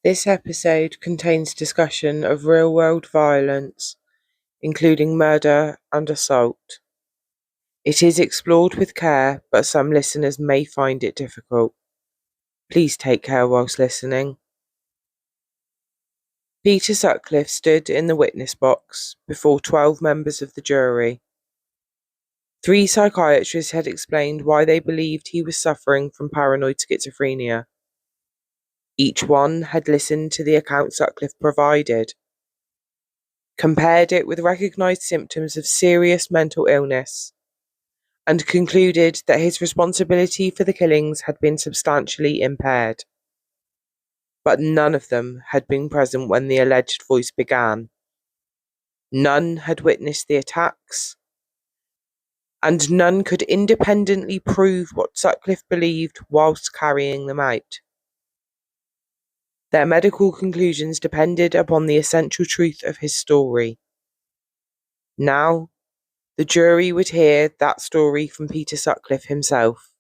This episode contains discussion of real-world violence, including murder and assault. It is explored with care, but some listeners may find it difficult. Please take care whilst listening. Peter Sutcliffe stood in the witness box before 12 members of the jury. 3 psychiatrists had explained why they believed he was suffering from paranoid schizophrenia. Each one had listened to the account Sutcliffe provided, compared it with recognised symptoms of serious mental illness, and concluded that his responsibility for the killings had been substantially impaired. But none of them had been present when the alleged voice began. None had witnessed the attacks, and none could independently prove what Sutcliffe believed whilst carrying them out. Their medical conclusions depended upon the essential truth of his story. Now, the jury would hear that story from Peter Sutcliffe himself.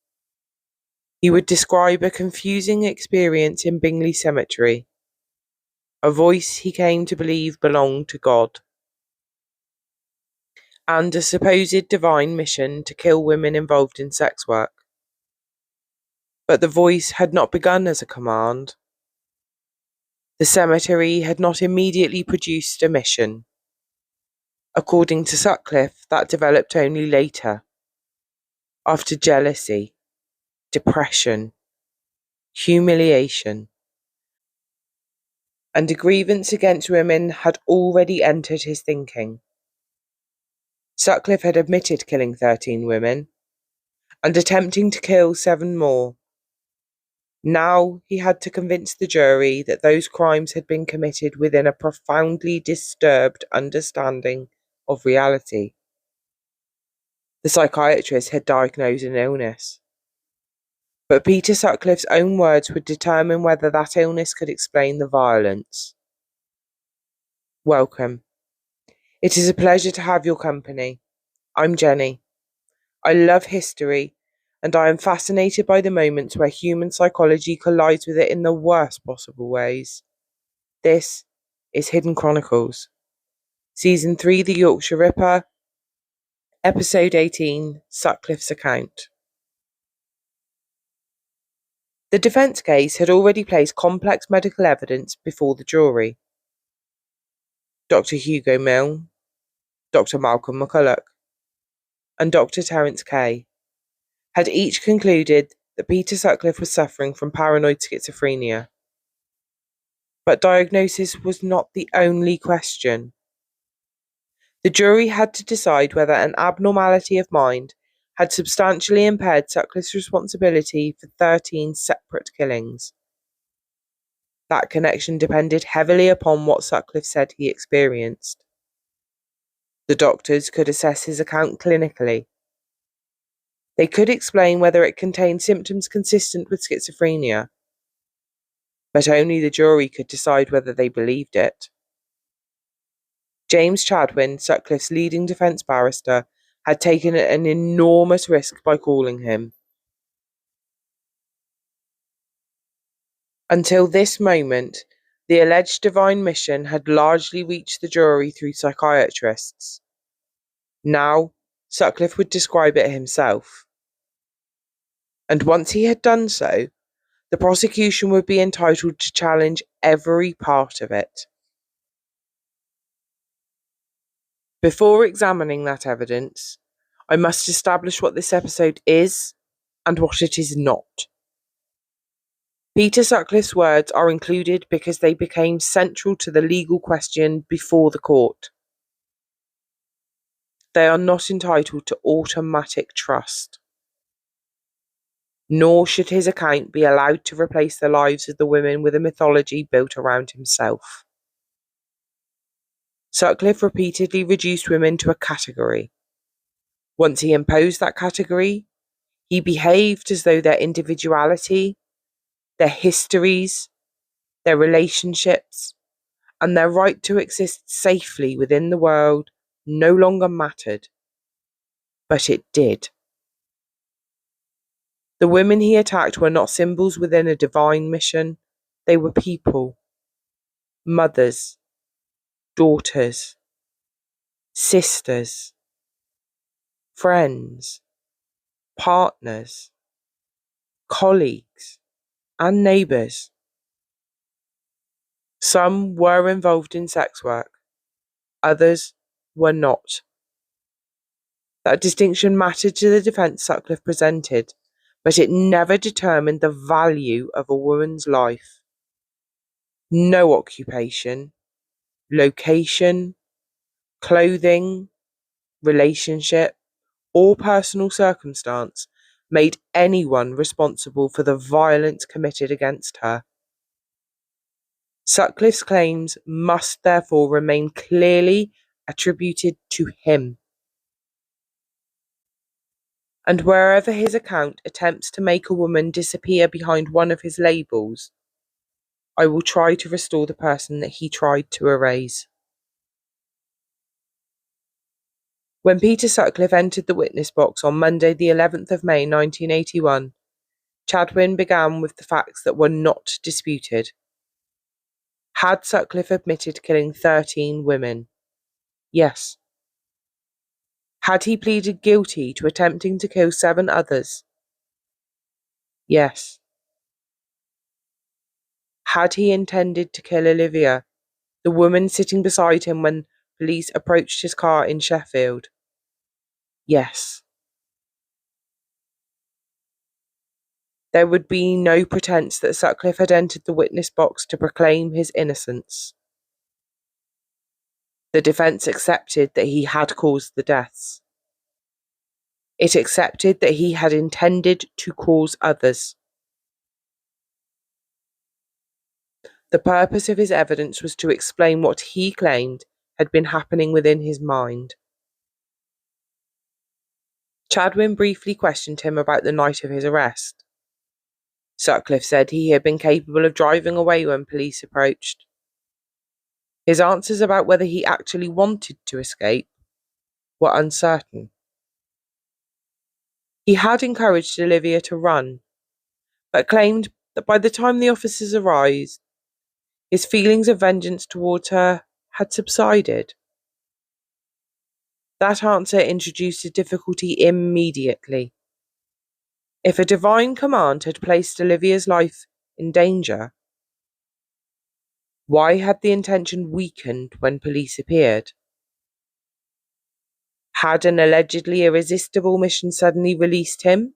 He would describe a confusing experience in Bingley Cemetery, a voice he came to believe belonged to God, and a supposed divine mission to kill women involved in sex work. But the voice had not begun as a command. The cemetery had not immediately produced a mission. According to Sutcliffe, that developed only later, after jealousy, depression, humiliation, and a grievance against women had already entered his thinking. Sutcliffe had admitted killing 13 women and attempting to kill 7 more. Now he had to convince the jury that those crimes had been committed within a profoundly disturbed understanding of reality. The psychiatrist had diagnosed an illness, but Peter Sutcliffe's own words would determine whether that illness could explain the violence. Welcome. It is a pleasure to have your company. I'm Jenny. I love history, and I am fascinated by the moments where human psychology collides with it in the worst possible ways. This is Hidden Chronicles, Season 3, The Yorkshire Ripper, Episode 18, Sutcliffe's Account. The defence case had already placed complex medical evidence before the jury. Dr. Hugo Mill, Dr. Malcolm McCulloch, and Dr. Terence Kay had each concluded that Peter Sutcliffe was suffering from paranoid schizophrenia. But diagnosis was not the only question. The jury had to decide whether an abnormality of mind had substantially impaired Sutcliffe's responsibility for 13 separate killings. That connection depended heavily upon what Sutcliffe said he experienced. The doctors could assess his account clinically. They could explain whether it contained symptoms consistent with schizophrenia, but only the jury could decide whether they believed it. James Chadwin, Sutcliffe's leading defence barrister, had taken an enormous risk by calling him. Until this moment, the alleged divine mission had largely reached the jury through psychiatrists. Now, Sutcliffe would describe it himself. And once he had done so, the prosecution would be entitled to challenge every part of it. Before examining that evidence, I must establish what this episode is and what it is not. Peter Sutcliffe's words are included because they became central to the legal question before the court. They are not entitled to automatic trust. Nor should his account be allowed to replace the lives of the women with a mythology built around himself. Sutcliffe repeatedly reduced women to a category. Once he imposed that category, he behaved as though their individuality, their histories, their relationships, and their right to exist safely within the world no longer mattered. But it did. The women he attacked were not symbols within a divine mission, they were people. mothers, daughters, sisters, friends, partners, colleagues, and neighbours. Some were involved in sex work, others were not. That distinction mattered to the defence Sutcliffe presented, but it never determined the value of a woman's life. No occupation, location, clothing, relationship, or personal circumstance made anyone responsible for the violence committed against her. Sutcliffe's claims must therefore remain clearly attributed to him. And wherever his account attempts to make a woman disappear behind one of his labels, I will try to restore the person that he tried to erase. When Peter Sutcliffe entered the witness box on Monday the 11th of May 1981, Chadwin began with the facts that were not disputed. Had Sutcliffe admitted killing 13 women? Yes. Had he pleaded guilty to attempting to kill 7 others? Yes. Had he intended to kill Olivia, the woman sitting beside him when police approached his car in Sheffield? Yes. There would be no pretense that Sutcliffe had entered the witness box to proclaim his innocence. The defence accepted that he had caused the deaths. It accepted that he had intended to cause others. The purpose of his evidence was to explain what he claimed had been happening within his mind. Chadwin briefly questioned him about the night of his arrest. Sutcliffe said he had been capable of driving away when police approached. His answers about whether he actually wanted to escape were uncertain. He had encouraged Olivia to run, but claimed that by the time the officers arrived, his feelings of vengeance towards her had subsided. That answer introduced a difficulty immediately. If a divine command had placed Olivia's life in danger, why had the intention weakened when police appeared? Had an allegedly irresistible mission suddenly released him?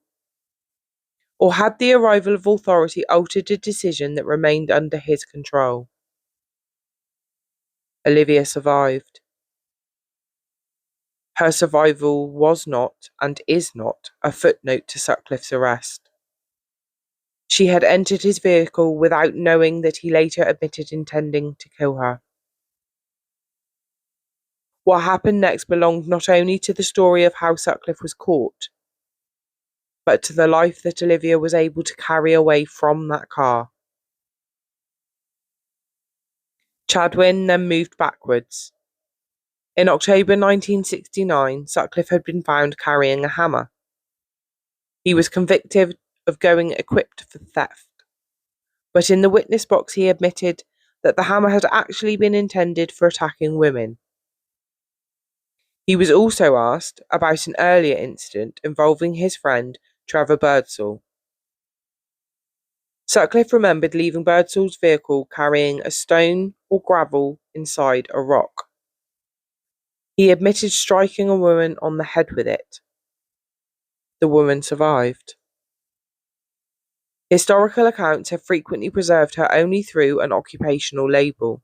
Or had the arrival of authority altered a decision that remained under his control? Olivia survived. Her survival was not, and is not, a footnote to Sutcliffe's arrest. She had entered his vehicle without knowing that he later admitted intending to kill her. What happened next belonged not only to the story of how Sutcliffe was caught, but to the life that Olivia was able to carry away from that car. Chadwin then moved backwards. In October 1969, Sutcliffe had been found carrying a hammer. He was convicted of going equipped for theft, but in the witness box he admitted that the hammer had actually been intended for attacking women. He was also asked about an earlier incident involving his friend Trevor Birdsall. Sutcliffe remembered leaving Birdsall's vehicle carrying a stone or gravel inside a rock. He admitted striking a woman on the head with it. The woman survived. Historical accounts have frequently preserved her only through an occupational label.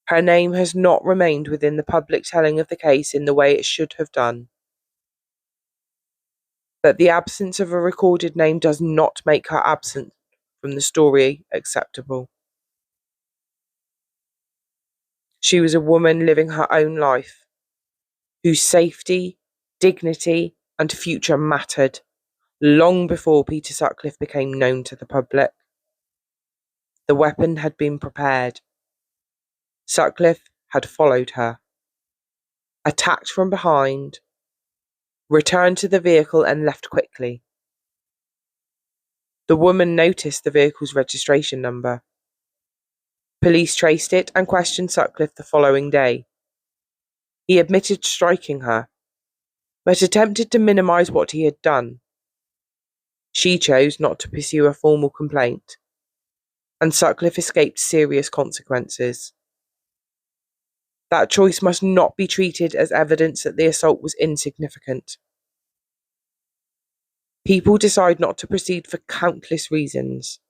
Her name has not remained within the public telling of the case in the way it should have done. But the absence of a recorded name does not make her absent from the story acceptable. She was a woman living her own life, whose safety, dignity, and future mattered long before Peter Sutcliffe became known to the public. The weapon had been prepared. Sutcliffe had followed her, attacked from behind, returned to the vehicle and left quickly. The woman noticed the vehicle's registration number. Police traced it and questioned Sutcliffe the following day. He admitted striking her, but attempted to minimise what he had done. She chose not to pursue a formal complaint, and Sutcliffe escaped serious consequences. That choice must not be treated as evidence that the assault was insignificant. People decide not to proceed for countless reasons: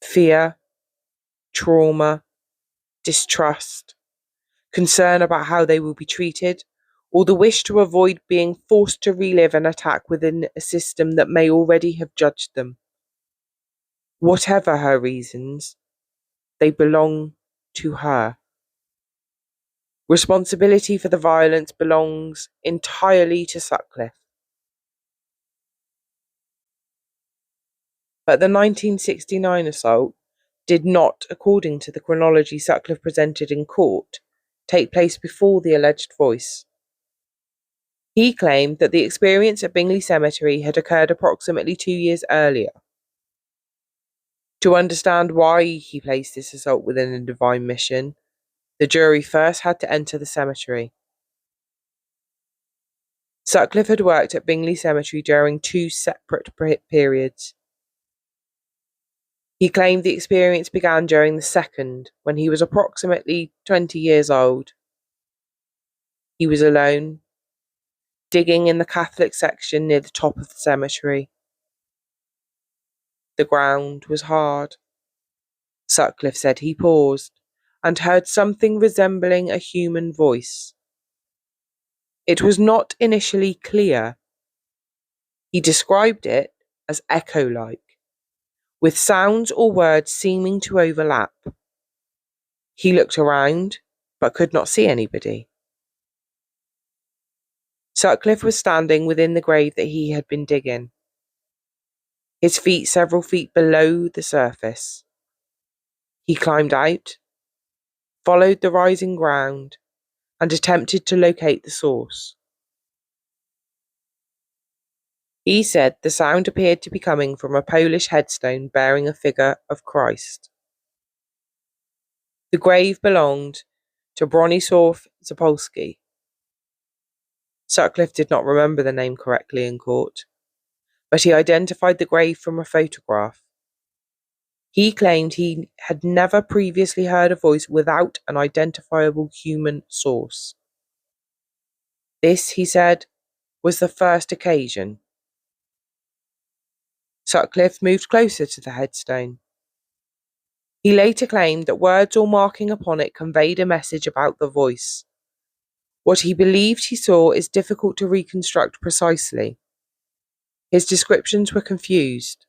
fear, trauma, distrust, concern about how they will be treated, or the wish to avoid being forced to relive an attack within a system that may already have judged them. Whatever her reasons, they belong to her. Responsibility for the violence belongs entirely to Sutcliffe. But the 1969 assault did not, according to the chronology Sutcliffe presented in court, take place before the alleged voice. He claimed that the experience at Bingley Cemetery had occurred approximately 2 years earlier. To understand why he placed this assault within a divine mission, the jury first had to enter the cemetery. Sutcliffe had worked at Bingley Cemetery during 2 separate periods. He claimed the experience began during the second, when he was approximately 20 years old. He was alone, digging in the Catholic section near the top of the cemetery. The ground was hard. Sutcliffe said he paused and heard something resembling a human voice. It was not initially clear. He described it as echo-like, with sounds or words seeming to overlap. He looked around, but could not see anybody. Sutcliffe was standing within the grave that he had been digging, his feet several feet below the surface. He climbed out, followed the rising ground, and attempted to locate the source. He said the sound appeared to be coming from a Polish headstone bearing a figure of Christ. The grave belonged to Bronisław Zapolski. Sutcliffe did not remember the name correctly in court, but he identified the grave from a photograph. He claimed he had never previously heard a voice without an identifiable human source. This, he said, was the first occasion. Sutcliffe moved closer to the headstone. He later claimed that words or marking upon it conveyed a message about the voice. What he believed he saw is difficult to reconstruct precisely. His descriptions were confused,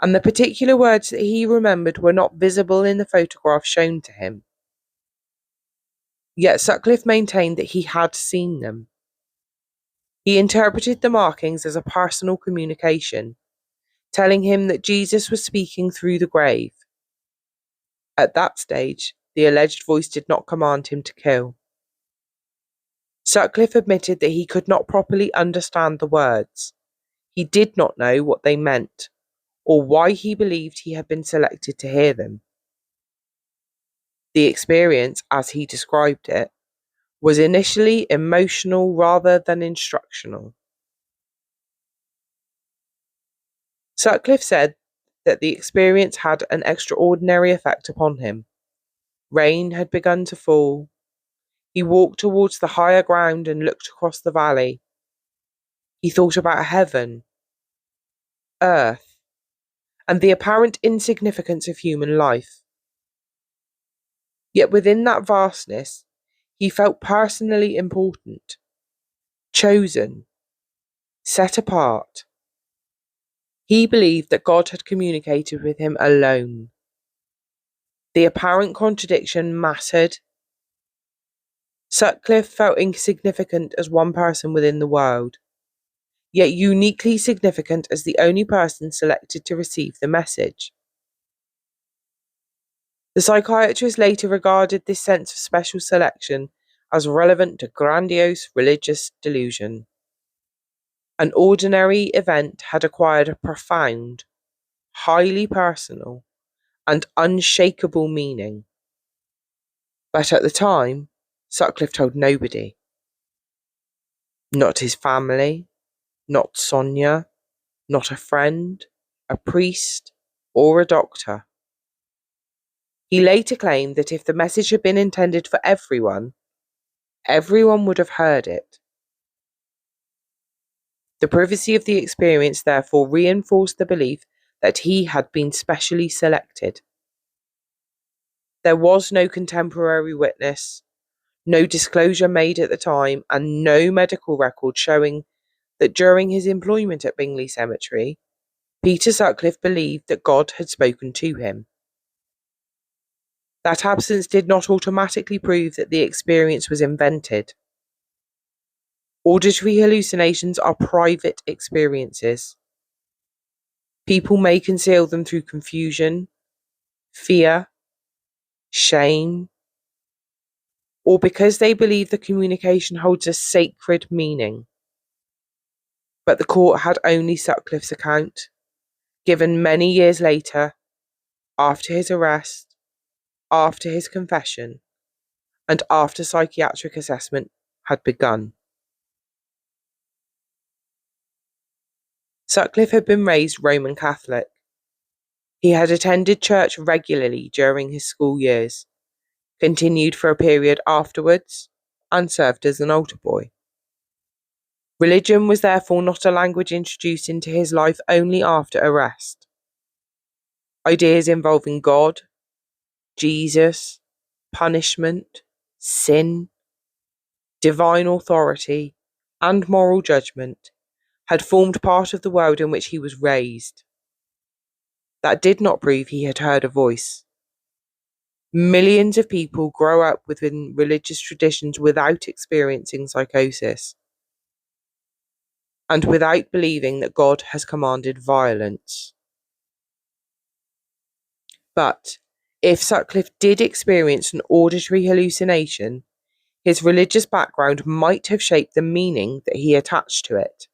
and the particular words that he remembered were not visible in the photograph shown to him. Yet Sutcliffe maintained that he had seen them. He interpreted the markings as a personal communication, telling him that Jesus was speaking through the grave. At that stage, the alleged voice did not command him to kill. Sutcliffe admitted that he could not properly understand the words. He did not know what they meant, or why he believed he had been selected to hear them. The experience, as he described it, was initially emotional rather than instructional. Sutcliffe said that the experience had an extraordinary effect upon him. Rain had begun to fall. He walked towards the higher ground and looked across the valley. He thought about heaven, earth, and the apparent insignificance of human life. Yet within that vastness, he felt personally important, chosen, set apart. He believed that God had communicated with him alone. The apparent contradiction mattered. Sutcliffe felt insignificant as one person within the world, yet uniquely significant as the only person selected to receive the message. The psychiatrist later regarded this sense of special selection as relevant to grandiose religious delusion. An ordinary event had acquired a profound, highly personal, and unshakable meaning. But at the time, Sutcliffe told nobody. Not his family, not Sonia, not a friend, a priest, or a doctor. He later claimed that if the message had been intended for everyone, everyone would have heard it. The privacy of the experience therefore reinforced the belief that he had been specially selected. There was no contemporary witness, no disclosure made at the time, and no medical record showing that during his employment at Bingley Cemetery, Peter Sutcliffe believed that God had spoken to him. That absence did not automatically prove that the experience was invented. Auditory hallucinations are private experiences. People may conceal them through confusion, fear, shame, or because they believe the communication holds a sacred meaning. But the court had only Sutcliffe's account, given many years later, after his arrest, after his confession, and after psychiatric assessment had begun. Sutcliffe had been raised Roman Catholic. He had attended church regularly during his school years, continued for a period afterwards, and served as an altar boy. Religion was therefore not a language introduced into his life only after arrest. Ideas involving God, Jesus, punishment, sin, divine authority, and moral judgment had formed part of the world in which he was raised. That did not prove he had heard a voice. Millions of people grow up within religious traditions without experiencing psychosis, and without believing that God has commanded violence. But if Sutcliffe did experience an auditory hallucination, his religious background might have shaped the meaning that he attached to it.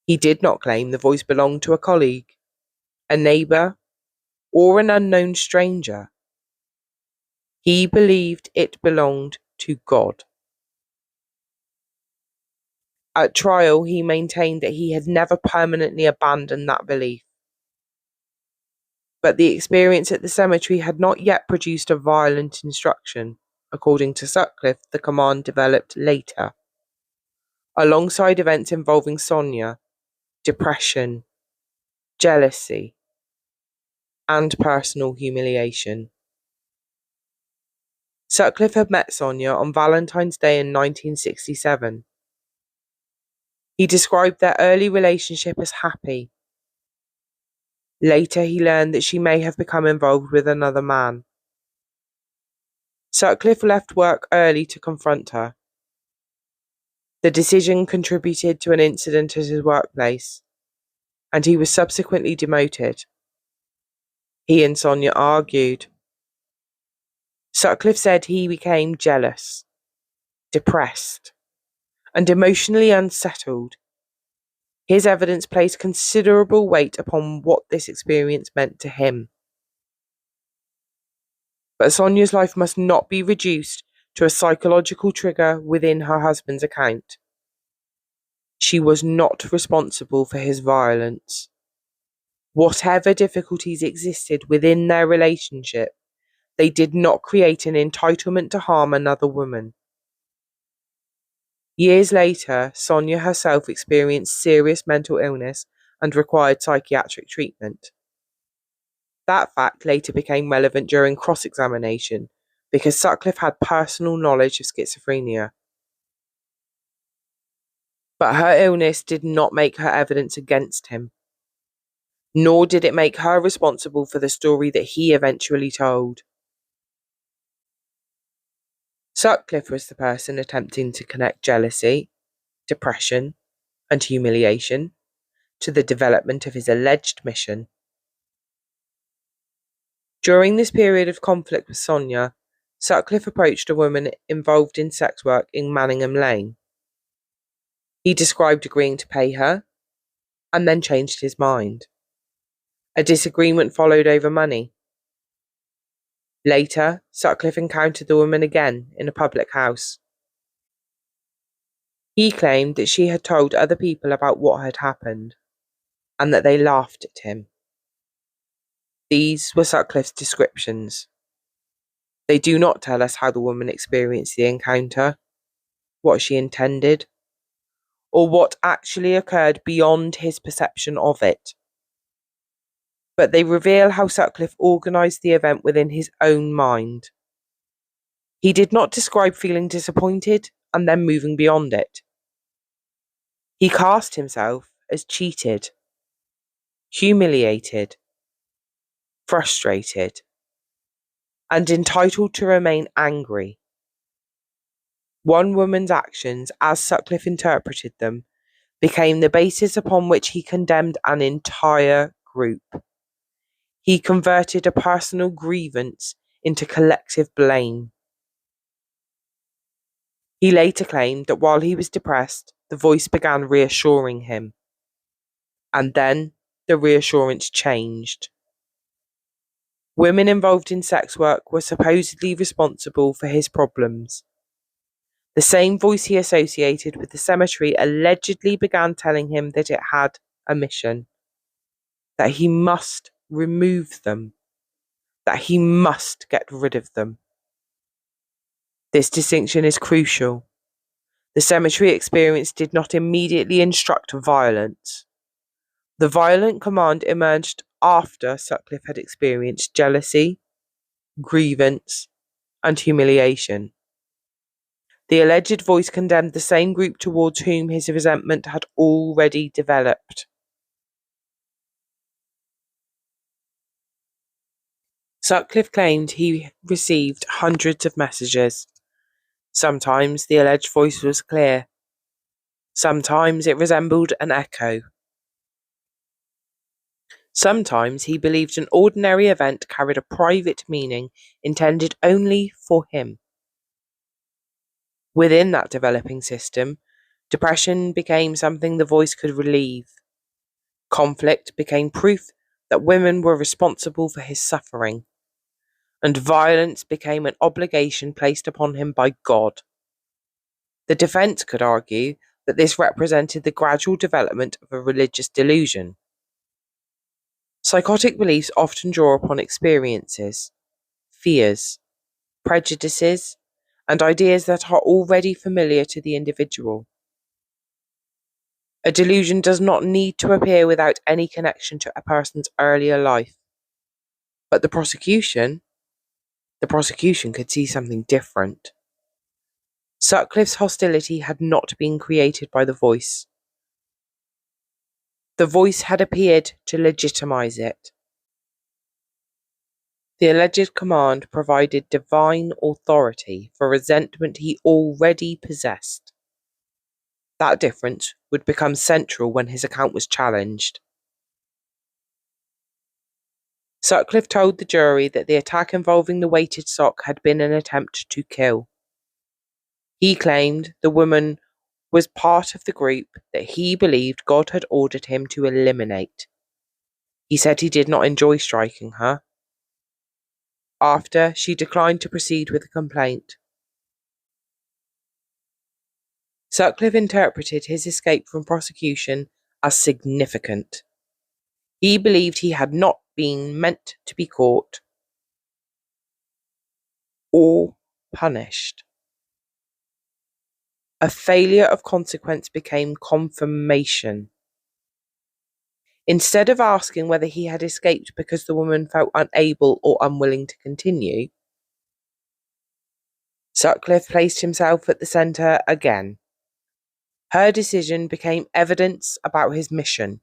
He did not claim the voice belonged to a colleague, a neighbour, or an unknown stranger. He believed it belonged to God. At trial, he maintained that he had never permanently abandoned that belief. But the experience at the cemetery had not yet produced a violent instruction. According to Sutcliffe, the command developed later, alongside events involving Sonia, depression, jealousy, and personal humiliation. Sutcliffe had met Sonia on Valentine's Day in 1967. He described their early relationship as happy. Later, he learned that she may have become involved with another man. Sutcliffe left work early to confront her. The decision contributed to an incident at his workplace, and he was subsequently demoted. He and Sonia argued. Sutcliffe said he became jealous, depressed, and emotionally unsettled. His evidence placed considerable weight upon what this experience meant to him. But Sonia's life must not be reduced to a psychological trigger within her husband's account. She was not responsible for his violence. Whatever difficulties existed within their relationship, they did not create an entitlement to harm another woman. Years later, Sonia herself experienced serious mental illness and required psychiatric treatment. That fact later became relevant during cross-examination because Sutcliffe had personal knowledge of schizophrenia. But her illness did not make her evidence against him, nor did it make her responsible for the story that he eventually told. Sutcliffe was the person attempting to connect jealousy, depression, and humiliation to the development of his alleged mission. During this period of conflict with Sonia, Sutcliffe approached a woman involved in sex work in Manningham Lane. He described agreeing to pay her, and then changed his mind. A disagreement followed over money, Later, Sutcliffe encountered the woman again in a public house. He claimed that she had told other people about what had happened, and that they laughed at him. These were Sutcliffe's descriptions. They do not tell us how the woman experienced the encounter, what she intended, or what actually occurred beyond his perception of it. But they reveal how Sutcliffe organised the event within his own mind. He did not describe feeling disappointed and then moving beyond it. He cast himself as cheated, humiliated, frustrated, and entitled to remain angry. One woman's actions, as Sutcliffe interpreted them, became the basis upon which he condemned an entire group. He converted a personal grievance into collective blame. He later claimed that while he was depressed, the voice began reassuring him. And then the reassurance changed. Women involved in sex work were supposedly responsible for his problems. The same voice he associated with the cemetery allegedly began telling him that it had a mission, that he must remove them, that he must get rid of them. This distinction is crucial. The cemetery experience did not immediately instruct violence. The violent command emerged after Sutcliffe had experienced jealousy, grievance, and humiliation. The alleged voice condemned the same group towards whom his resentment had already developed. Sutcliffe claimed he received hundreds of messages. Sometimes the alleged voice was clear. Sometimes it resembled an echo. Sometimes he believed an ordinary event carried a private meaning intended only for him. Within that developing system, depression became something the voice could relieve. Conflict became proof that women were responsible for his suffering, and violence became an obligation placed upon him by God. The defense could argue that this represented the gradual development of a religious delusion. Psychotic beliefs often draw upon experiences, fears, prejudices, and ideas that are already familiar to the individual. A delusion does not need to appear without any connection to a person's earlier life. But the prosecution could see something different. Sutcliffe's hostility had not been created by the voice. The voice had appeared to legitimize it. The alleged command provided divine authority for resentment he already possessed. That difference would become central when his account was challenged. Sutcliffe told the jury that the attack involving the weighted sock had been an attempt to kill. He claimed the woman was part of the group that he believed God had ordered him to eliminate. He said he did not enjoy striking her. After, she declined to proceed with the complaint. Sutcliffe interpreted his escape from prosecution as significant. He believed he had not been meant to be caught or punished. A failure of consequence became confirmation. Instead of asking whether he had escaped because the woman felt unable or unwilling to continue, Sutcliffe placed himself at the centre again. Her decision became evidence about his mission.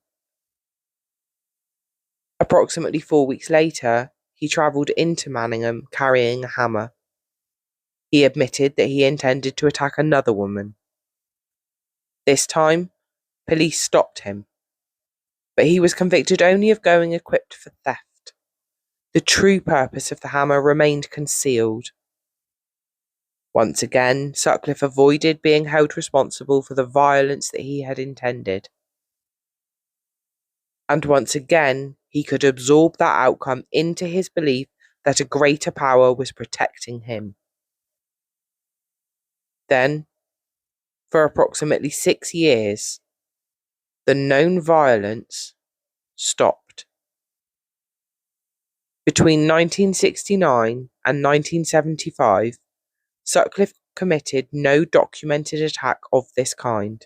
Approximately 4 weeks later, he travelled into Manningham carrying a hammer. He admitted that he intended to attack another woman. This time, police stopped him, but he was convicted only of going equipped for theft. The true purpose of the hammer remained concealed. Once again, Sutcliffe avoided being held responsible for the violence that he had intended. And once again, he could absorb that outcome into his belief that a greater power was protecting him. Then, for approximately 6 years, the known violence stopped. Between 1969 and 1975, Sutcliffe committed no documented attack of this kind.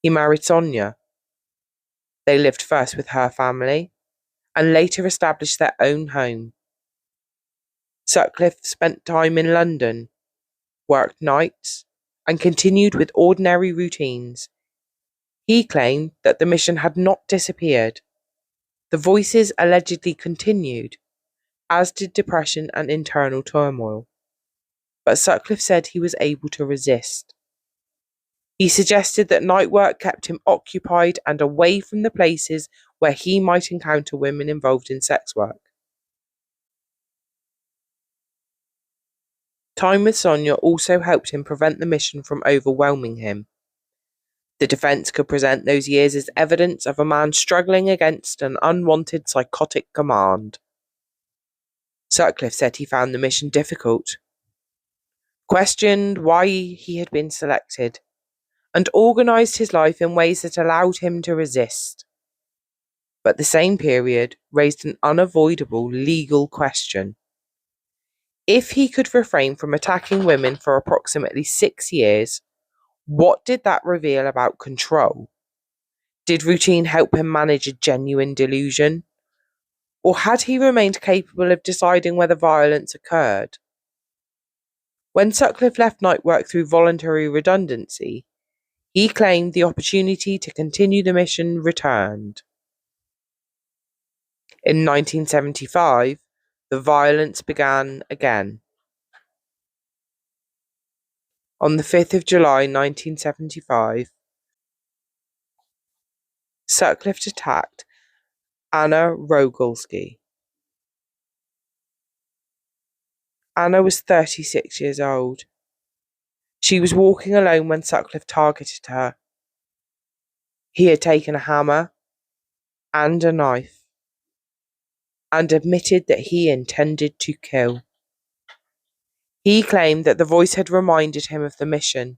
He married Sonia. They lived first with her family and later established their own home. Sutcliffe spent time in London, worked nights, and continued with ordinary routines. He claimed that the mission had not disappeared. The voices allegedly continued, as did depression and internal turmoil. But Sutcliffe said he was able to resist. He suggested that night work kept him occupied and away from the places where he might encounter women involved in sex work. Time with Sonia also helped him prevent the mission from overwhelming him. The defence could present those years as evidence of a man struggling against an unwanted psychotic command. Sutcliffe said he found the mission difficult, questioned why he had been selected, and organised his life in ways that allowed him to resist. But the same period raised an unavoidable legal question. If he could refrain from attacking women for approximately 6 years, what did that reveal about control? Did routine help him manage a genuine delusion? Or had he remained capable of deciding whether violence occurred? When Sutcliffe left night work through voluntary redundancy, he claimed the opportunity to continue the mission returned. In 1975, the violence began again. On the 5th of July 1975, Sutcliffe attacked Anna Rogalski. Anna was 36 years old. She was walking alone when Sutcliffe targeted her. He had taken a hammer and a knife and admitted that he intended to kill. He claimed that the voice had reminded him of the mission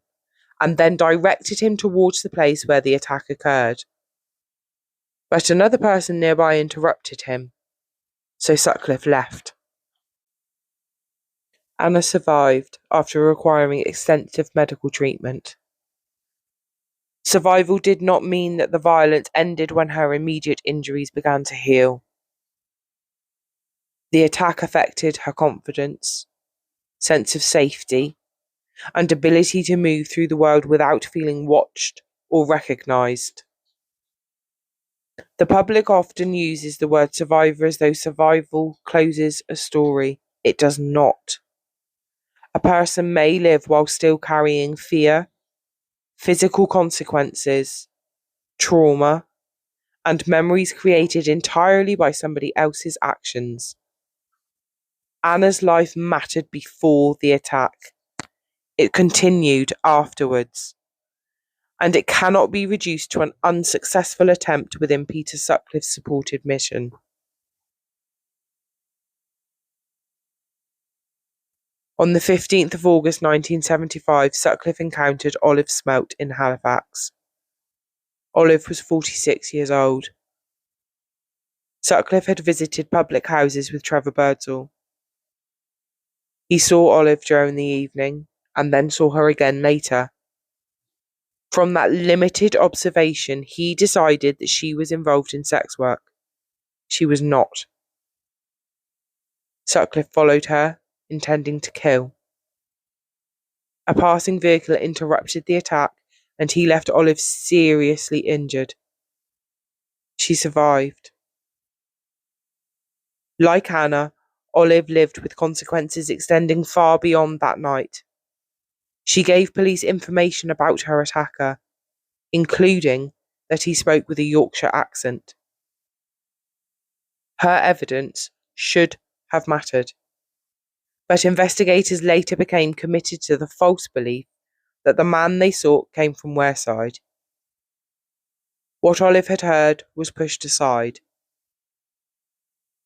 and then directed him towards the place where the attack occurred. But another person nearby interrupted him, so Sutcliffe left. Anna survived after requiring extensive medical treatment. Survival did not mean that the violence ended when her immediate injuries began to heal. The attack affected her confidence, sense of safety, and ability to move through the world without feeling watched or recognised. The public often uses the word survivor as though survival closes a story. It does not. A person may live while still carrying fear, physical consequences, trauma, and memories created entirely by somebody else's actions. Anna's life mattered before the attack. It continued afterwards, and it cannot be reduced to an unsuccessful attempt within Peter Sutcliffe's supported mission. On the 15th of August 1975, Sutcliffe encountered Olive Smelt in Halifax. Olive was 46 years old. Sutcliffe had visited public houses with Trevor Birdsall. He saw Olive during the evening, and then saw her again later. From that limited observation, he decided that she was involved in sex work. She was not. Sutcliffe followed her, intending to kill. A passing vehicle interrupted the attack, and he left Olive seriously injured. She survived. Like Anna, Olive lived with consequences extending far beyond that night. She gave police information about her attacker, including that he spoke with a Yorkshire accent. Her evidence should have mattered, but investigators later became committed to the false belief that the man they sought came from Wearside. What Olive had heard was pushed aside.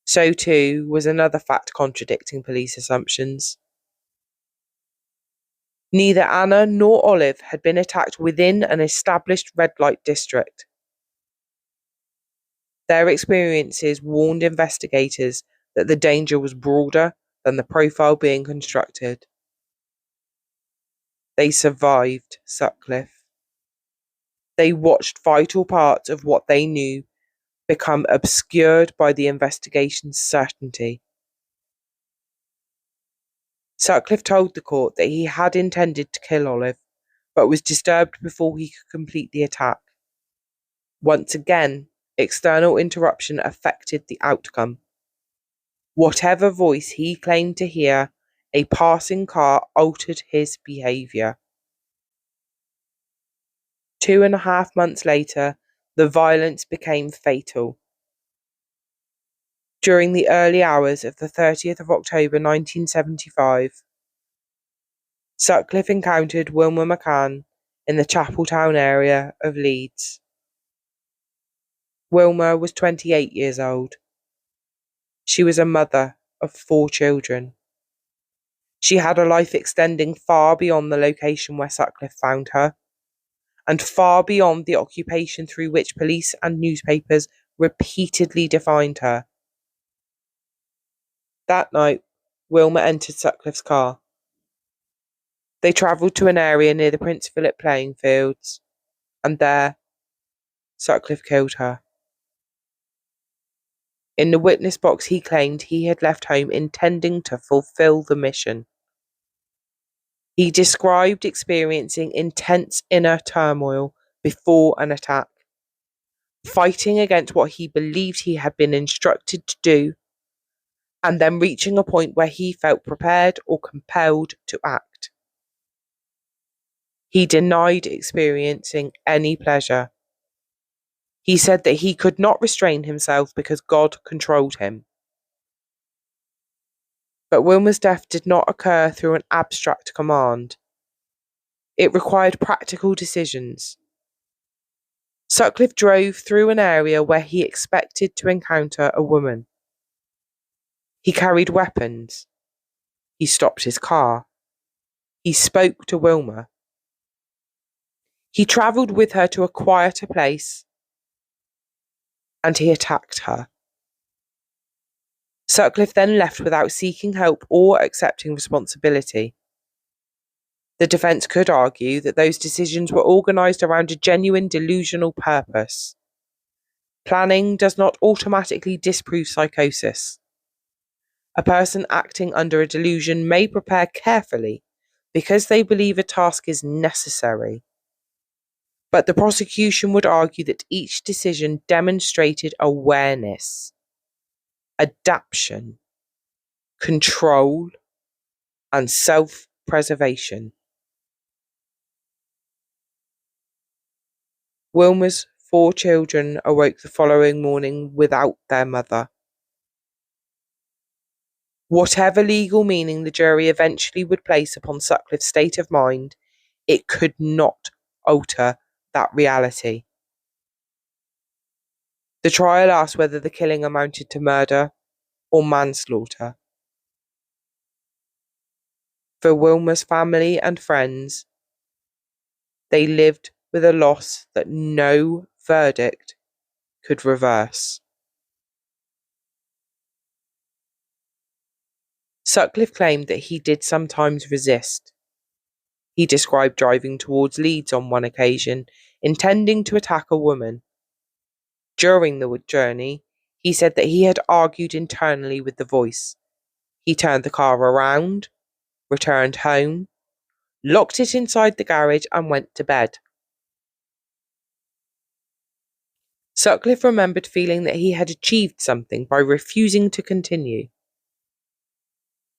So too was another fact contradicting police assumptions. Neither Anna nor Olive had been attacked within an established red light district. Their experiences warned investigators that the danger was broader than the profile being constructed. They survived Sutcliffe. They watched vital parts of what they knew become obscured by the investigation's certainty. Sutcliffe told the court that he had intended to kill Olive, but was disturbed before he could complete the attack. Once again, external interruption affected the outcome. Whatever voice he claimed to hear, a passing car altered his behaviour. 2.5 months later, the violence became fatal. During the early hours of the 30th of October 1975, Sutcliffe encountered Wilma McCann in the Chapeltown area of Leeds. Wilma was 28 years old. She was a mother of 4 children. She had a life extending far beyond the location where Sutcliffe found her, and far beyond the occupation through which police and newspapers repeatedly defined her. That night, Wilma entered Sutcliffe's car. They travelled to an area near the Prince Philip playing fields, and there, Sutcliffe killed her. In the witness box, he claimed he had left home intending to fulfill the mission. He described experiencing intense inner turmoil before an attack, fighting against what he believed he had been instructed to do, and then reaching a point where he felt prepared or compelled to act. He denied experiencing any pleasure. He said that he could not restrain himself because God controlled him. But Wilma's death did not occur through an abstract command. It required practical decisions. Sutcliffe drove through an area where he expected to encounter a woman. He carried weapons. He stopped his car. He spoke to Wilma. He travelled with her to a quieter place, and he attacked her. Sutcliffe then left without seeking help or accepting responsibility. The defence could argue that those decisions were organised around a genuine delusional purpose. Planning does not automatically disprove psychosis. A person acting under a delusion may prepare carefully because they believe a task is necessary. But the prosecution would argue that each decision demonstrated awareness, adaptation, control, and self-preservation. Wilma's 4 children awoke the following morning without their mother. Whatever legal meaning the jury eventually would place upon Sutcliffe's state of mind, it could not alter that reality. The trial asked whether the killing amounted to murder or manslaughter. For Wilma's family and friends, they lived with a loss that no verdict could reverse. Sutcliffe claimed that he did sometimes resist. He described driving towards Leeds on one occasion, intending to attack a woman. During the journey, he said that he had argued internally with the voice. He turned the car around, returned home, locked it inside the garage, and went to bed. Sutcliffe remembered feeling that he had achieved something by refusing to continue.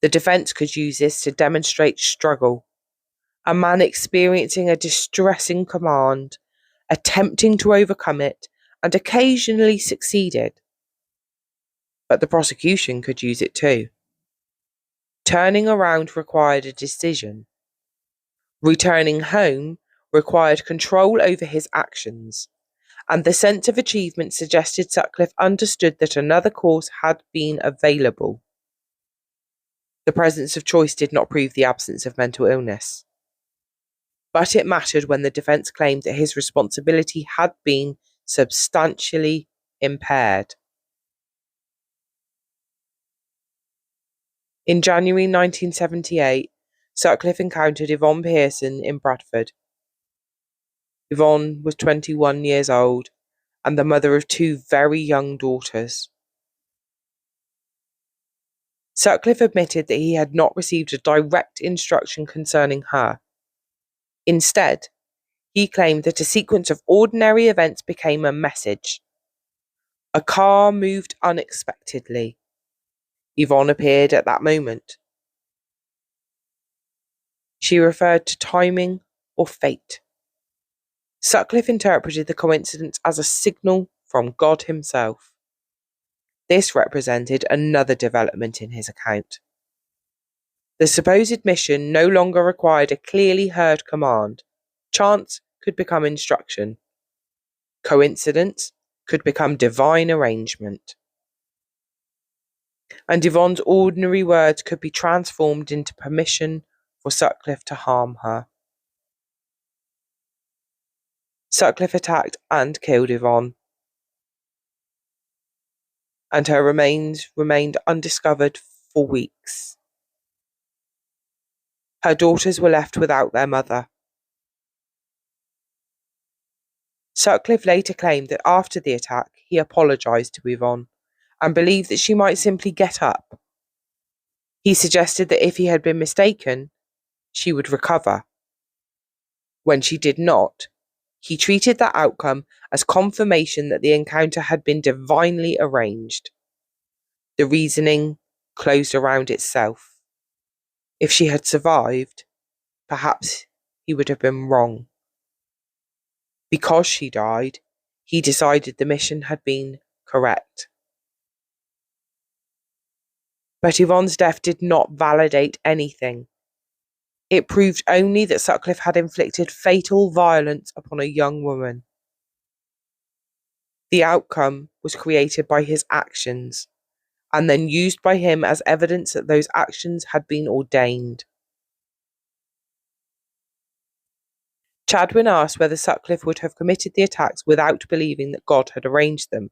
The defence could use this to demonstrate struggle. A man experiencing a distressing command, attempting to overcome it, and occasionally succeeded. But the prosecution could use it too. Turning around required a decision. Returning home required control over his actions, and the sense of achievement suggested Sutcliffe understood that another course had been available. The presence of choice did not prove the absence of mental illness. But it mattered when the defence claimed that his responsibility had been substantially impaired. In January 1978, Sutcliffe encountered Yvonne Pearson in Bradford. Yvonne was 21 years old and the mother of two very young daughters. Sutcliffe admitted that he had not received a direct instruction concerning her. Instead, he claimed that a sequence of ordinary events became a message. A car moved unexpectedly. Yvonne appeared at that moment. She referred to timing or fate. Sutcliffe interpreted the coincidence as a signal from God himself. This represented another development in his account. The supposed mission no longer required a clearly heard command. Chance could become instruction. Coincidence could become divine arrangement. And Yvonne's ordinary words could be transformed into permission for Sutcliffe to harm her. Sutcliffe attacked and killed Yvonne, and her remains remained undiscovered for weeks. Her daughters were left without their mother. Sutcliffe later claimed that after the attack, he apologised to Yvonne and believed that she might simply get up. He suggested that if he had been mistaken, she would recover. When she did not, he treated that outcome as confirmation that the encounter had been divinely arranged. The reasoning closed around itself. If she had survived, perhaps he would have been wrong. Because she died, he decided the mission had been correct. But Yvonne's death did not validate anything. It proved only that Sutcliffe had inflicted fatal violence upon a young woman. The outcome was created by his actions, and then used by him as evidence that those actions had been ordained. Chadwin asked whether Sutcliffe would have committed the attacks without believing that God had arranged them.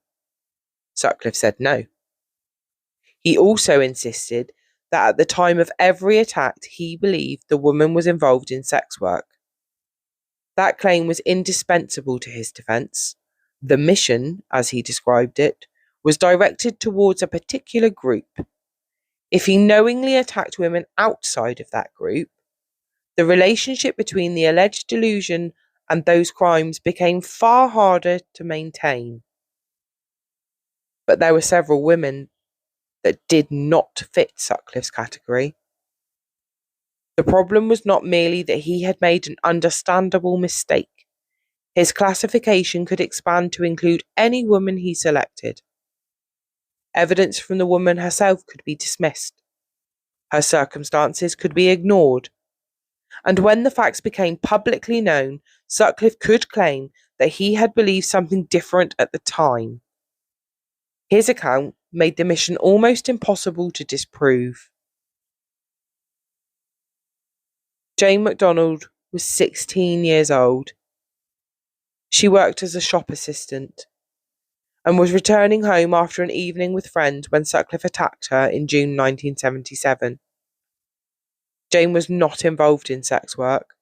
Sutcliffe said no. He also insisted that at the time of every attack, he believed the woman was involved in sex work. That claim was indispensable to his defence. The mission, as he described it, was directed towards a particular group. If he knowingly attacked women outside of that group, the relationship between the alleged delusion and those crimes became far harder to maintain. But there were several women that did not fit Sutcliffe's category. The problem was not merely that he had made an understandable mistake. His classification could expand to include any woman he selected. Evidence from the woman herself could be dismissed. Her circumstances could be ignored. And when the facts became publicly known, Sutcliffe could claim that he had believed something different at the time. His account made the mission almost impossible to disprove. Jane MacDonald was 16 years old. She worked as a shop assistant and was returning home after an evening with friends when Sutcliffe attacked her in June 1977. Jane was not involved in sex work.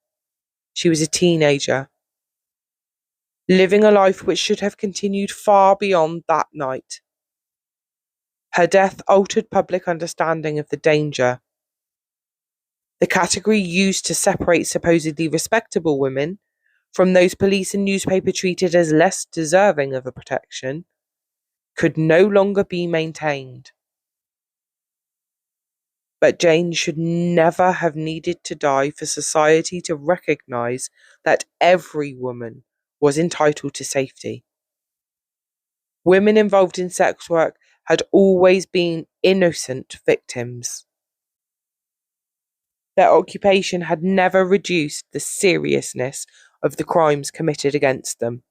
She was a teenager, living a life which should have continued far beyond that night. Her death altered public understanding of the danger. The category used to separate supposedly respectable women from those police and newspaper treated as less deserving of a protection could no longer be maintained. But Jane should never have needed to die for society to recognise that every woman was entitled to safety. Women involved in sex work had always been innocent victims. Their occupation had never reduced the seriousness of the crimes committed against them.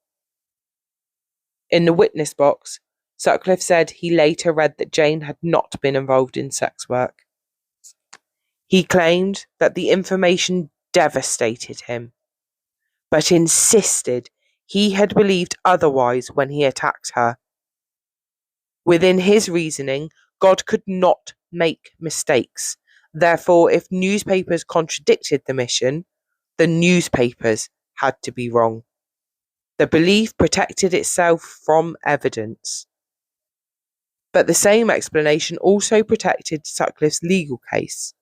In the witness box, Sutcliffe said he later read that Jane had not been involved in sex work. He claimed that the information devastated him, but insisted he had believed otherwise when he attacked her. Within his reasoning, God could not make mistakes. Therefore, if newspapers contradicted the mission, the newspapers had to be wrong. The belief protected itself from evidence. But the same explanation also protected Sutcliffe's legal case.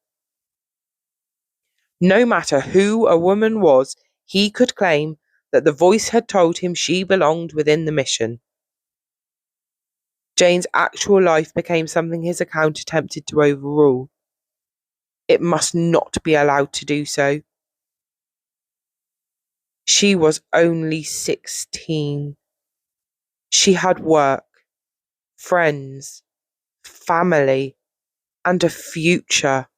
No matter who a woman was, he could claim that the voice had told him she belonged within the mission. Jane's actual life became something his account attempted to overrule. It must not be allowed to do so. She was only 16. She had work, friends, family, and a future.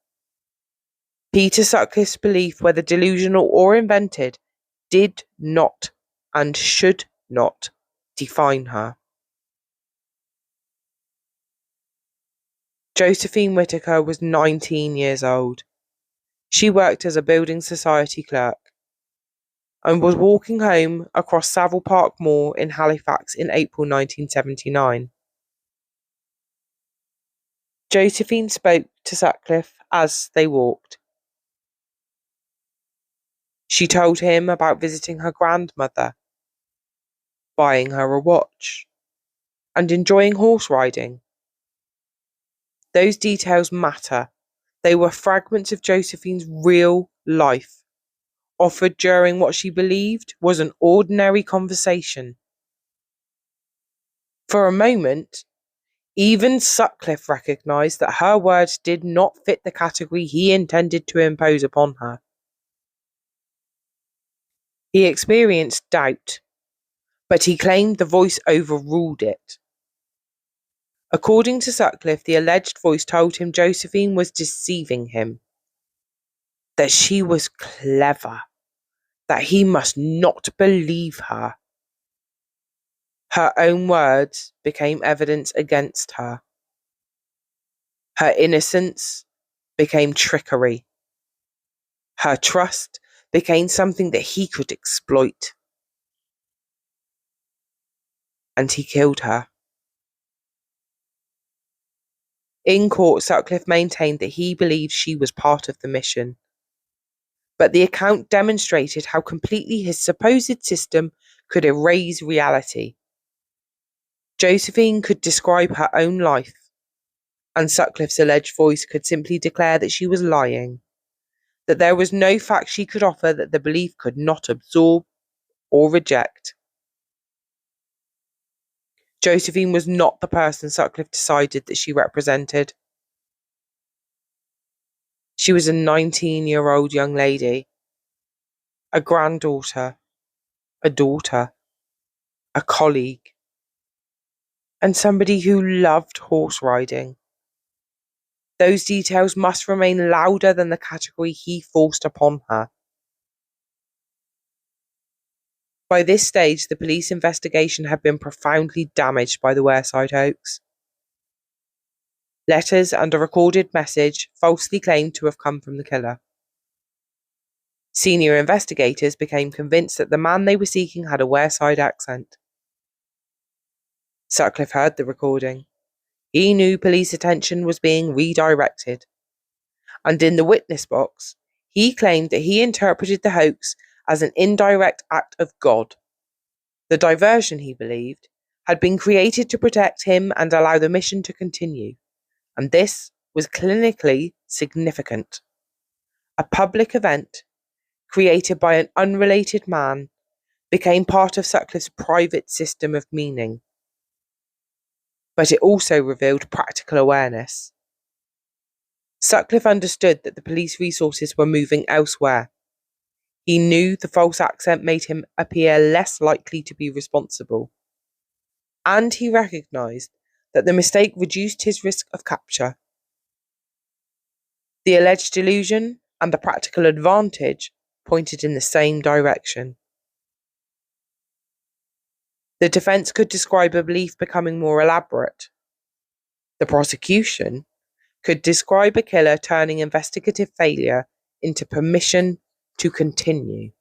Peter Sutcliffe's belief, whether delusional or invented, did not and should not define her. Josephine Whittaker was 19 years old. She worked as a building society clerk and was walking home across Savile Park Moor in Halifax in April 1979. Josephine spoke to Sutcliffe as they walked. She told him about visiting her grandmother, buying her a watch, and enjoying horse riding. Those details matter. They were fragments of Josephine's real life, offered during what she believed was an ordinary conversation. For a moment, even Sutcliffe recognised that her words did not fit the category he intended to impose upon her. He experienced doubt, but he claimed the voice overruled it. According to Sutcliffe, the alleged voice told him Josephine was deceiving him, that she was clever, that he must not believe her. Her own words became evidence against her. Her innocence became trickery. Her trust became something that he could exploit. And he killed her. In court, Sutcliffe maintained that he believed she was part of the mission. But the account demonstrated how completely his supposed system could erase reality. Josephine could describe her own life, and Sutcliffe's alleged voice could simply declare that she was lying, that there was no fact she could offer that the belief could not absorb or reject. Josephine was not the person Sutcliffe decided that she represented. She was a 19-year-old young lady, a granddaughter, a daughter, a colleague, and somebody who loved horse riding. Those details must remain louder than the category he forced upon her. By this stage, the police investigation had been profoundly damaged by the Wearside hoax. Letters and a recorded message falsely claimed to have come from the killer. Senior investigators became convinced that the man they were seeking had a Wearside accent. Sutcliffe heard the recording. He knew police attention was being redirected. And in the witness box, he claimed that he interpreted the hoax as an indirect act of God. The diversion, he believed, had been created to protect him and allow the mission to continue. And this was clinically significant. A public event, created by an unrelated man, became part of Sutcliffe's private system of meaning. But it also revealed practical awareness. Sutcliffe understood that the police resources were moving elsewhere. He knew the false accent made him appear less likely to be responsible. And he recognised that the mistake reduced his risk of capture. The alleged delusion and the practical advantage pointed in the same direction. The defence could describe a belief becoming more elaborate. The prosecution could describe a killer turning investigative failure into permission to continue.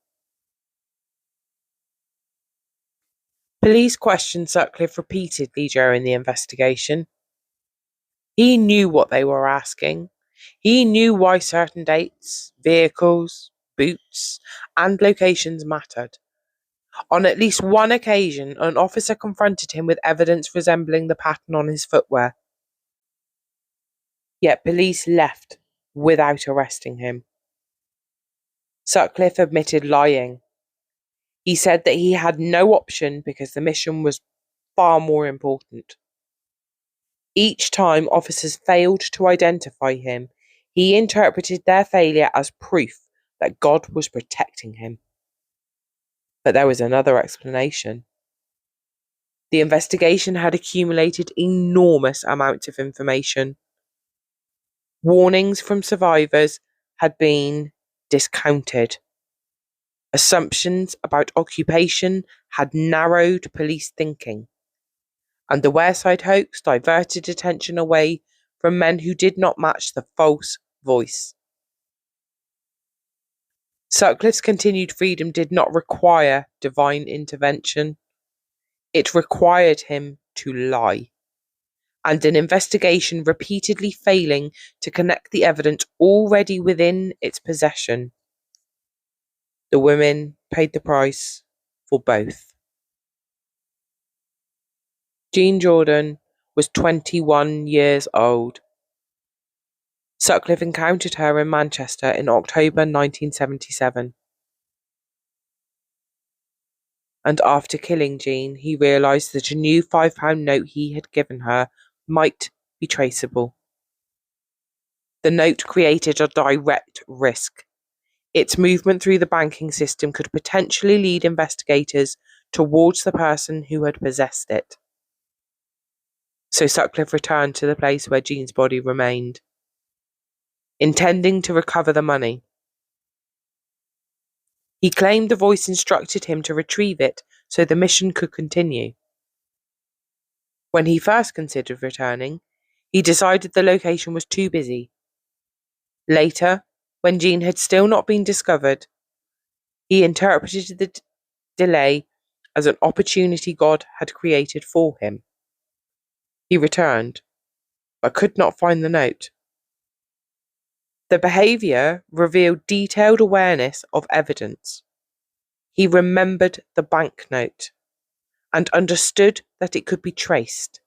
Police questioned Sutcliffe repeatedly during the investigation. He knew what they were asking. He knew why certain dates, vehicles, boots, and locations mattered. On at least one occasion, an officer confronted him with evidence resembling the pattern on his footwear. Yet police left without arresting him. Sutcliffe admitted lying. He said that he had no option because the mission was far more important. Each time officers failed to identify him, he interpreted their failure as proof that God was protecting him. But there was another explanation. The investigation had accumulated enormous amounts of information. Warnings from survivors had been discounted. Assumptions about occupation had narrowed police thinking. And the Wareside hoax diverted attention away from men who did not match the false voice. Sutcliffe's continued freedom did not require divine intervention. It required him to lie, and an investigation repeatedly failing to connect the evidence already within its possession. The women paid the price for both. Jean Jordan was 21 years old. Sutcliffe encountered her in Manchester in October 1977. And after killing Jean, he realised that a new £5 note he had given her might be traceable. The note created a direct risk. Its movement through the banking system could potentially lead investigators towards the person who had possessed it. So Sutcliffe returned to the place where Jean's body remained, intending to recover the money. He claimed the voice instructed him to retrieve it so the mission could continue. When he first considered returning, he decided the location was too busy. Later, when Jean had still not been discovered, he interpreted the delay as an opportunity God had created for him. He returned, but could not find the note. The behaviour revealed detailed awareness of evidence. He remembered the banknote and understood that it could be traced.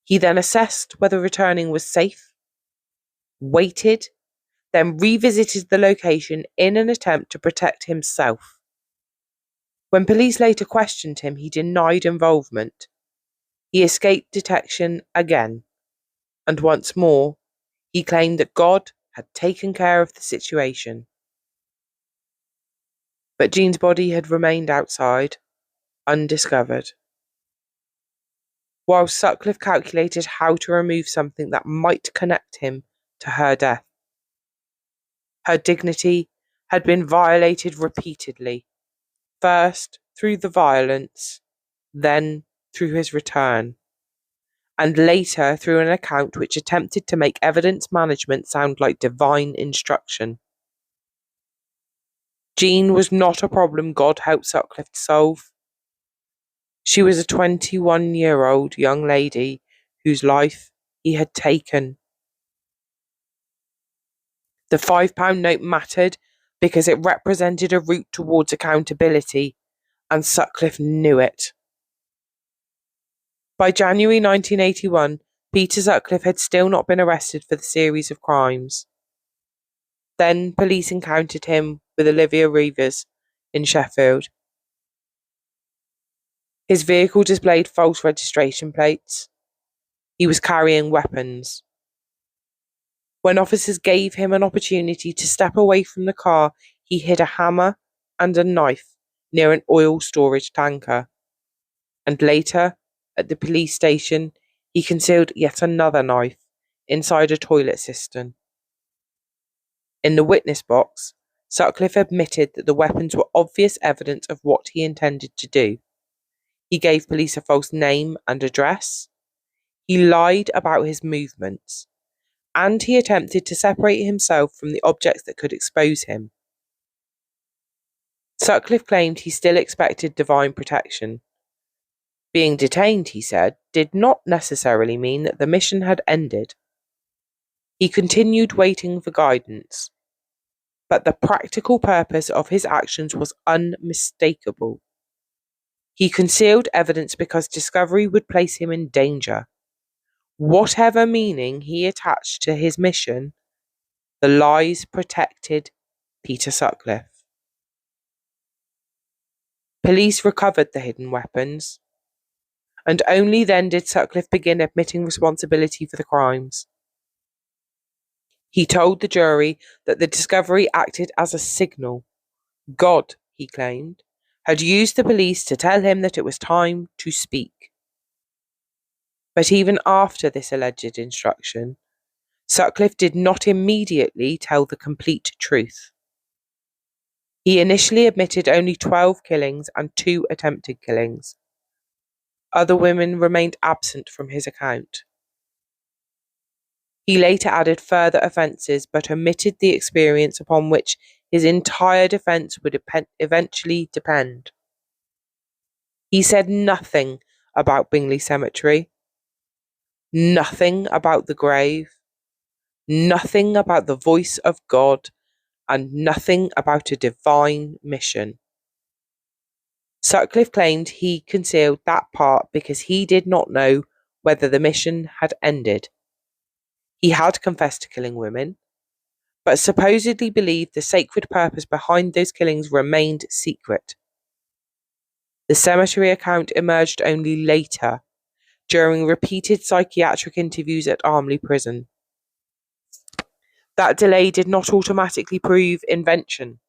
He then assessed whether returning was safe, waited, then revisited the location in an attempt to protect himself. When police later questioned him, he denied involvement. He escaped detection again, and once more, he claimed that God had taken care of the situation. But Jean's body had remained outside, undiscovered. While Sutcliffe calculated how to remove something that might connect him to her death. Her dignity had been violated repeatedly, first through the violence, then through his return, and later through an account which attempted to make evidence management sound like divine instruction. Jean was not a problem God helped Sutcliffe to solve. She was a 21-year-old young lady whose life he had taken. The £5 note mattered because it represented a route towards accountability, and Sutcliffe knew it. By January 1981, Peter Sutcliffe had still not been arrested for the series of crimes. Then police encountered him with Olivia Reivers in Sheffield. His vehicle displayed false registration plates. He was carrying weapons. When officers gave him an opportunity to step away from the car, he hid a hammer and a knife near an oil storage tanker. And later, at the police station, he concealed yet another knife inside a toilet cistern. In the witness box, Sutcliffe admitted that the weapons were obvious evidence of what he intended to do. He gave police a false name and address. He lied about his movements. And he attempted to separate himself from the objects that could expose him. Sutcliffe claimed he still expected divine protection. Being detained, he said, did not necessarily mean that the mission had ended. He continued waiting for guidance, but the practical purpose of his actions was unmistakable. He concealed evidence because discovery would place him in danger. Whatever meaning he attached to his mission, the lies protected Peter Sutcliffe. Police recovered the hidden weapons, and only then did Sutcliffe begin admitting responsibility for the crimes. He told the jury that the discovery acted as a signal. God, he claimed, had used the police to tell him that it was time to speak. But even after this alleged instruction, Sutcliffe did not immediately tell the complete truth. He initially admitted only 12 killings and 2 attempted killings. Other women remained absent from his account. He later added further offences but omitted the experience upon which his entire defence would eventually depend. He said nothing about Bingley Cemetery, nothing about the grave, nothing about the voice of God, and nothing about a divine mission. Sutcliffe claimed he concealed that part because he did not know whether the mission had ended. He had confessed to killing women, but supposedly believed the sacred purpose behind those killings remained secret. The cemetery account emerged only later, during repeated psychiatric interviews at Armley Prison. That delay did not automatically prove invention.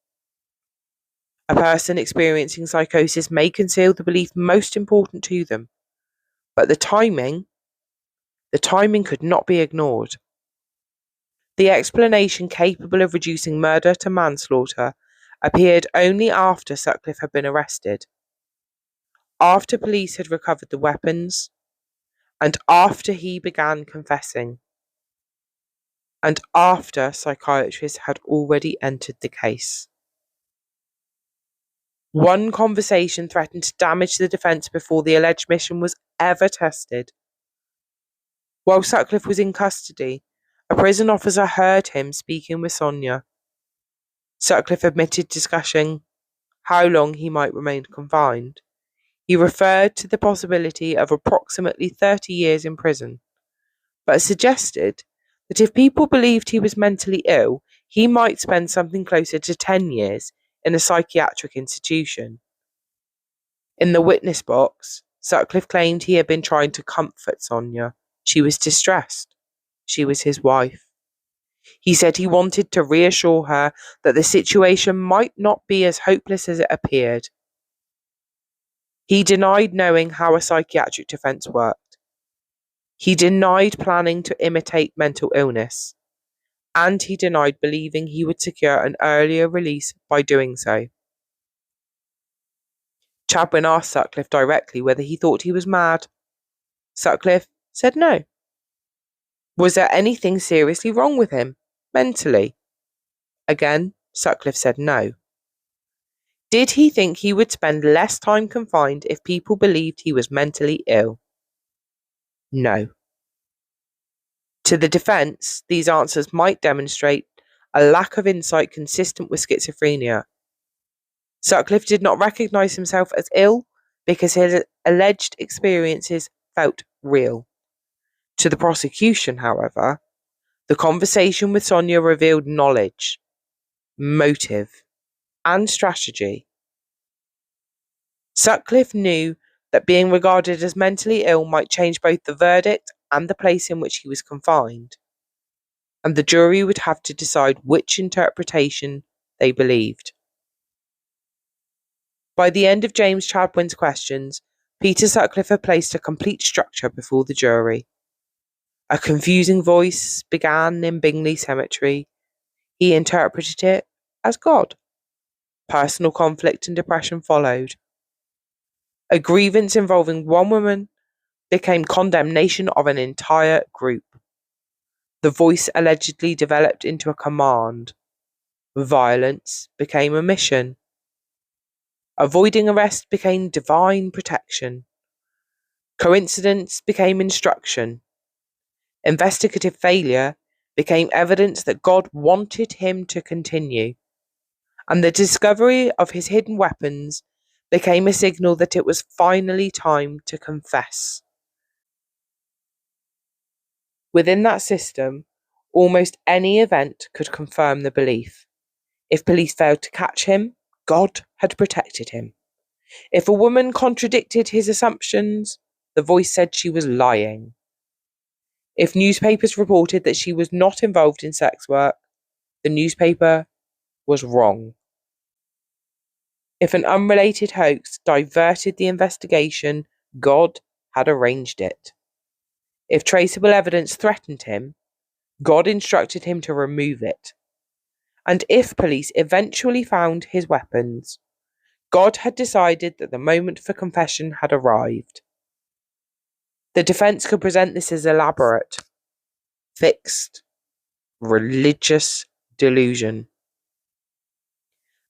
A person experiencing psychosis may conceal the belief most important to them, but the timing could not be ignored. The explanation capable of reducing murder to manslaughter appeared only after Sutcliffe had been arrested, after police had recovered the weapons, and after he began confessing, and after psychiatrists had already entered the case. One conversation threatened to damage the defence before the alleged mission was ever tested. While Sutcliffe was in custody, a prison officer heard him speaking with Sonia. Sutcliffe admitted discussing how long he might remain confined. He referred to the possibility of approximately 30 years in prison, but suggested that if people believed he was mentally ill, he might spend something closer to 10 years in a psychiatric institution. In the witness box, Sutcliffe claimed he had been trying to comfort Sonia. She was distressed. She was his wife. He said he wanted to reassure her that the situation might not be as hopeless as it appeared. He denied knowing how a psychiatric defence worked. He denied planning to imitate mental illness. And he denied believing he would secure an earlier release by doing so. Chadwin asked Sutcliffe directly whether he thought he was mad. Sutcliffe said no. Was there anything seriously wrong with him, mentally? Again, Sutcliffe said no. Did he think he would spend less time confined if people believed he was mentally ill? No. To the defence, these answers might demonstrate a lack of insight consistent with schizophrenia. Sutcliffe did not recognise himself as ill because his alleged experiences felt real. To the prosecution, however, the conversation with Sonia revealed knowledge, motive, and strategy. Sutcliffe knew that being regarded as mentally ill might change both the verdict and the place in which he was confined, and the jury would have to decide which interpretation they believed. By the end of James Chadwin's questions, Peter Sutcliffe had placed a complete structure before the jury. A confusing voice began in Bingley Cemetery. He interpreted it as God. Personal conflict and depression followed. A grievance involving one woman became condemnation of an entire group. The voice allegedly developed into a command. Violence became a mission. Avoiding arrest became divine protection. Coincidence became instruction. Investigative failure became evidence that God wanted him to continue. And the discovery of his hidden weapons became a signal that it was finally time to confess. Within that system, almost any event could confirm the belief. If police failed to catch him, God had protected him. If a woman contradicted his assumptions, the voice said she was lying. If newspapers reported that she was not involved in sex work, the newspaper was wrong. If an unrelated hoax diverted the investigation, God had arranged it. If traceable evidence threatened him, God instructed him to remove it. And if police eventually found his weapons, God had decided that the moment for confession had arrived. The defense could present this as elaborate, fixed, religious delusion.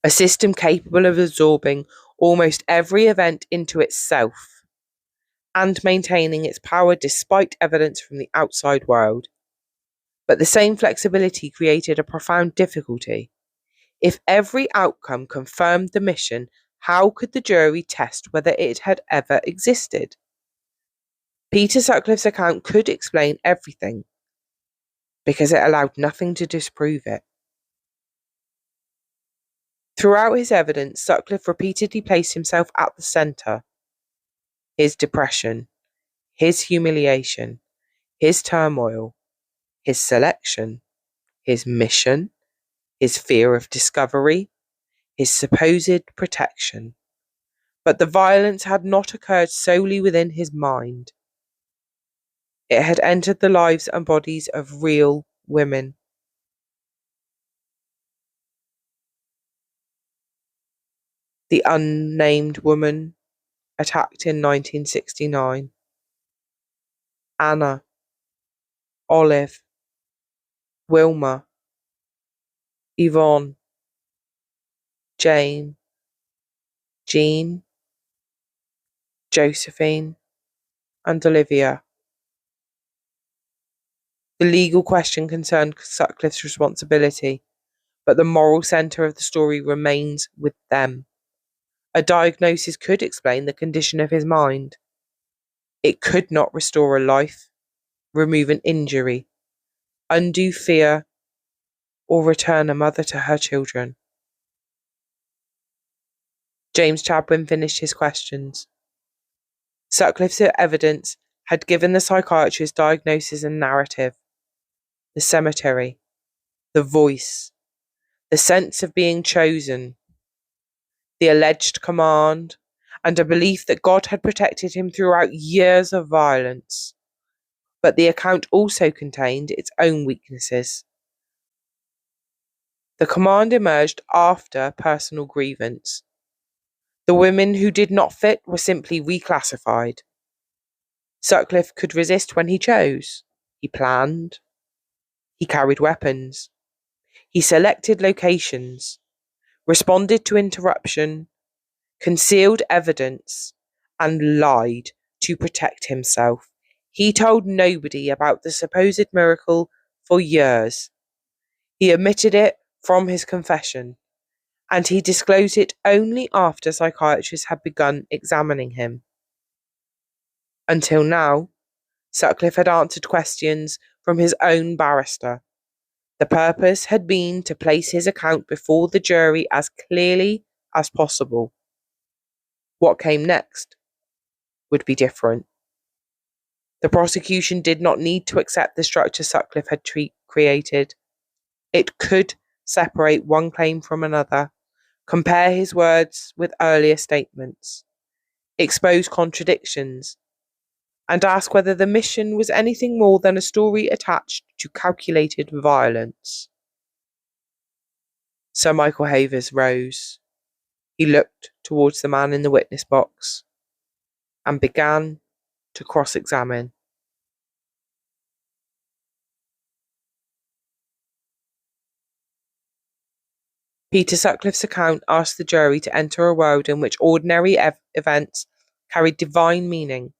A system capable of absorbing almost every event into itself and maintaining its power despite evidence from the outside world. But the same flexibility created a profound difficulty. If every outcome confirmed the mission, how could the jury test whether it had ever existed? Peter Sutcliffe's account could explain everything, because it allowed nothing to disprove it. Throughout his evidence, Sutcliffe repeatedly placed himself at the centre. His depression, his humiliation, his turmoil, his selection, his mission, his fear of discovery, his supposed protection. But the violence had not occurred solely within his mind. It had entered the lives and bodies of real women. The unnamed woman attacked in 1969. Anna, Olive, Wilma, Yvonne, Jane, Jean, Josephine, and Olivia. The legal question concerned Sutcliffe's responsibility, but the moral centre of the story remains with them. A diagnosis could explain the condition of his mind. It could not restore a life, remove an injury, undo fear, or return a mother to her children. James Chadwin finished his questions. Sutcliffe's evidence had given the psychiatrist's diagnosis and narrative. The cemetery, the voice, the sense of being chosen, the alleged command, and a belief that God had protected him throughout years of violence. But the account also contained its own weaknesses. The command emerged after personal grievance. The women who did not fit were simply reclassified. Sutcliffe could resist when he chose. He planned. He carried weapons. He selected locations, responded to interruption, concealed evidence, and lied to protect himself. He told nobody about the supposed miracle for years. He omitted it from his confession, and he disclosed it only after psychiatrists had begun examining him. Until now, Sutcliffe had answered questions from his own barrister. The purpose had been to place his account before the jury as clearly as possible. What came next would be different. The prosecution did not need to accept the structure Sutcliffe had created. It could separate one claim from another, compare his words with earlier statements, expose contradictions, and ask whether the mission was anything more than a story attached to calculated violence. Sir Michael Havers rose. He looked towards the man in the witness box. and began to cross-examine. Peter Sutcliffe's account asked the jury to enter a world in which ordinary events carried divine meaning.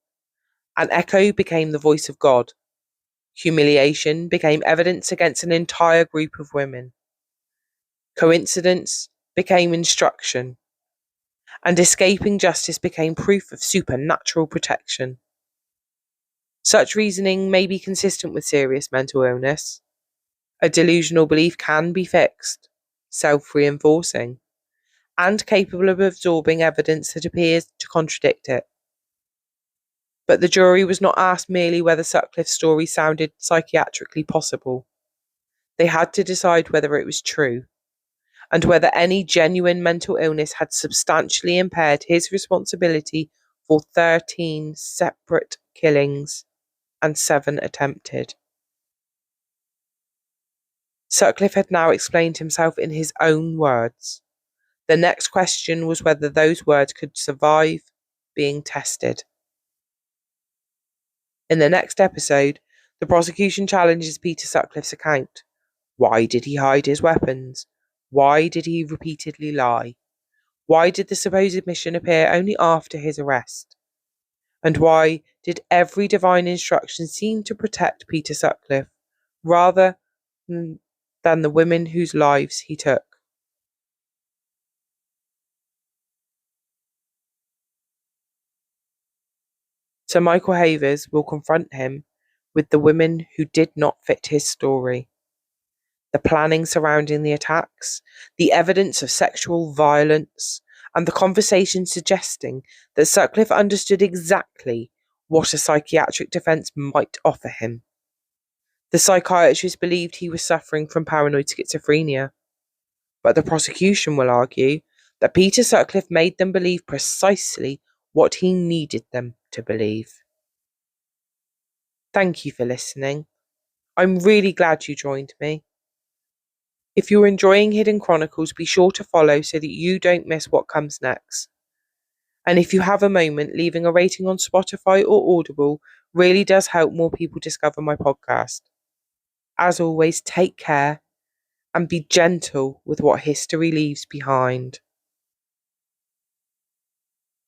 An echo became the voice of God. Humiliation became evidence against an entire group of women. Coincidence became instruction. And escaping justice became proof of supernatural protection. Such reasoning may be consistent with serious mental illness. A delusional belief can be fixed, self-reinforcing, and capable of absorbing evidence that appears to contradict it. But the jury was not asked merely whether Sutcliffe's story sounded psychiatrically possible. They had to decide whether it was true, and whether any genuine mental illness had substantially impaired his responsibility for 13 separate killings and 7 attempted. Sutcliffe had now explained himself in his own words. The next question was whether those words could survive being tested. In the next episode, the prosecution challenges Peter Sutcliffe's account. Why did he hide his weapons? Why did he repeatedly lie? Why did the supposed mission appear only after his arrest? And why did every divine instruction seem to protect Peter Sutcliffe rather than the women whose lives he took? Sir Michael Havers will confront him with the women who did not fit his story. The planning surrounding the attacks, the evidence of sexual violence, and the conversation suggesting that Sutcliffe understood exactly what a psychiatric defence might offer him. The psychiatrist believed he was suffering from paranoid schizophrenia, but the prosecution will argue that Peter Sutcliffe made them believe precisely what he needed them to believe. Thank you for listening. I'm really glad you joined me. If you're enjoying Hidden Chronicles, be sure to follow so that you don't miss what comes next. And if you have a moment, leaving a rating on Spotify or Audible really does help more people discover my podcast. As always, take care and be gentle with what history leaves behind.